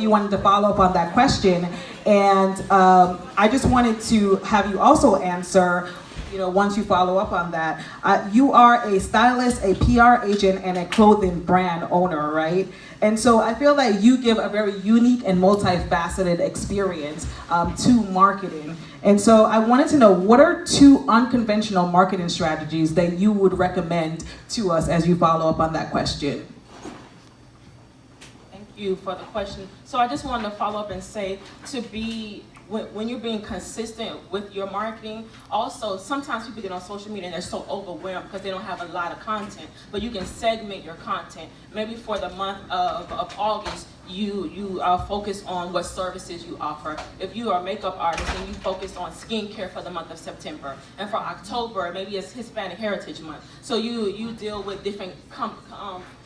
wanted to follow up on that question, and I just wanted to have you also answer, once you follow up on that. You are a stylist, a PR agent, and a clothing brand owner, right? And so I feel that you give a very unique and multifaceted experience to marketing. And so I wanted to know, what are 2 unconventional marketing strategies that you would recommend to us as you follow up on that question? Thank you for the question. So I just wanted to follow up and say, when you're being consistent with your marketing, also sometimes people get on social media and they're so overwhelmed because they don't have a lot of content, but you can segment your content. Maybe for the month of August, you focus on what services you offer. If you are a makeup artist, then you focus on skincare for the month of September. And for October, maybe it's Hispanic Heritage Month. So you deal with different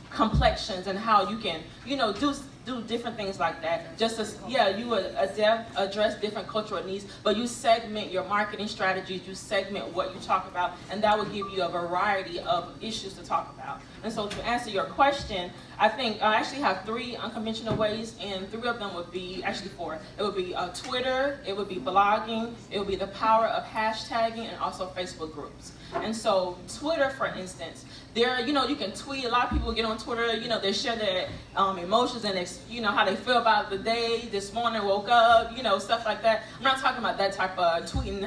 complexions and how you can, do different things like that. Just as, you would address different cultural needs, but you segment your marketing strategies, you segment what you talk about, and that will give you a variety of issues to talk about. And so to answer your question, I think I actually have 3 unconventional ways, and 3 of them would be, actually 4. It would be Twitter, it would be blogging, it would be the power of hashtagging, and also Facebook groups. And so Twitter, for instance, there, you can tweet. A lot of people get on Twitter, they share their emotions and how they feel about the day. This morning woke up, stuff like that. I'm not talking about that type of tweeting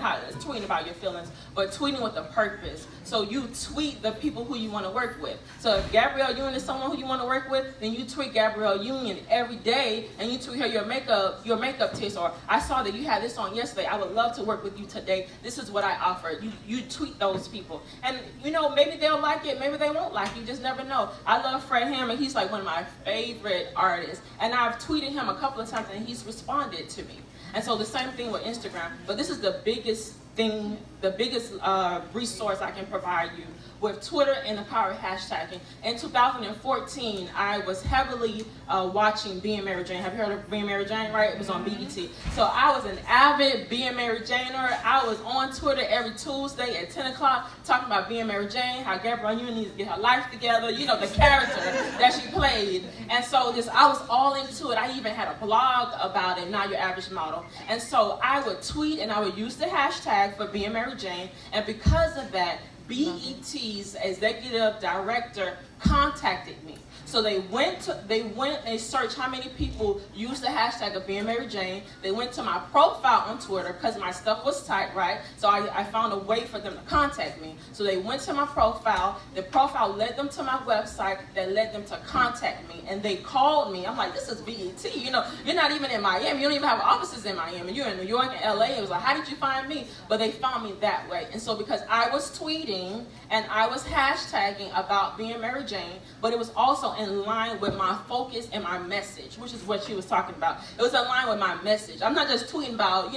about your feelings, but tweeting with a purpose. So you tweet the people who you want to work with. So if Gabrielle Union is someone who you want to work with, then you tweet Gabrielle Union every day, and you tweet her your makeup tips, or I saw that you had this on yesterday. I would love to work with you today. This is what I offer. You tweet those people, and maybe they'll like it, maybe they won't like it. You just never know. I love Fred Hammond. He's like one of my favorite artists, and I've tweeted him a couple of times, and he's responded to me. And so the same thing with Instagram. But this is the biggest thing, the biggest resource I can provide you with Twitter and the power of hashtagging. In 2014, I was heavily watching Being Mary Jane. Have you heard of Being Mary Jane, right? It was on BET. So I was an avid Being Mary Janer. I was on Twitter every Tuesday at 10 o'clock talking about Being Mary Jane, how Gabrielle Union needs to get her life together, the character that she played. And so I was all into it. I even had a blog about it, Not Your Average Model. And so I would tweet and I would use the hashtag for Being Mary Jane. And because of that, BET's executive director contacted me. So they went and searched how many people used the hashtag of Being Mary Jane. They went to my profile on Twitter because my stuff was tight, right? So I found a way for them to contact me. So they went to my profile. The profile led them to my website that led them to contact me. And they called me. I'm like, this is BET. You're not even in Miami. You don't even have offices in Miami. You're in New York and LA. It was like, how did you find me? But they found me that way. And so because I was tweeting and I was hashtagging about Being Mary Jane, but it was also in line with my focus and my message, which is what she was talking about. It was in line with my message. I'm not just tweeting about,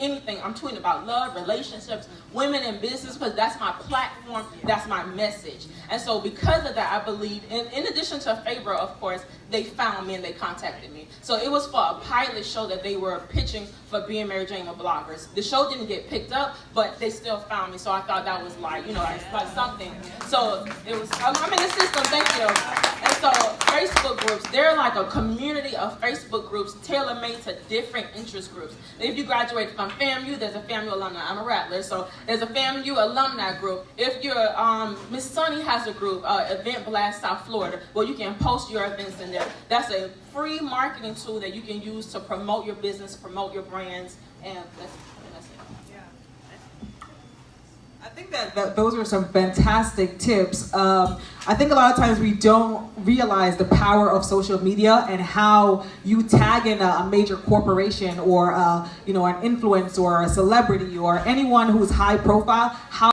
anything. I'm tweeting about love, relationships, women in business, because that's my platform, that's my message. And so because of that, I believe, in addition to a favor, of course, they found me and they contacted me. So it was for a pilot show that they were pitching for Being Mary Jane with bloggers. The show didn't get picked up, but they still found me. So I thought that was like something. So it was, I'm in the system, thank you. And so Facebook groups, they're like a community of Facebook groups tailor-made to different interest groups. If you graduated from FAMU, there's a FAMU alumni. I'm a Rattler, so there's a FAMU alumni group. If you're, Miss Sunny has a group, Event Blast South Florida, where you can post your events in there. That's a free marketing tool that you can use to promote your business, promote your brands, and that's it. I think that those are some fantastic tips. I think a lot of times we don't realize the power of social media and how you tag in a major corporation or an influencer or a celebrity or anyone who's high profile, how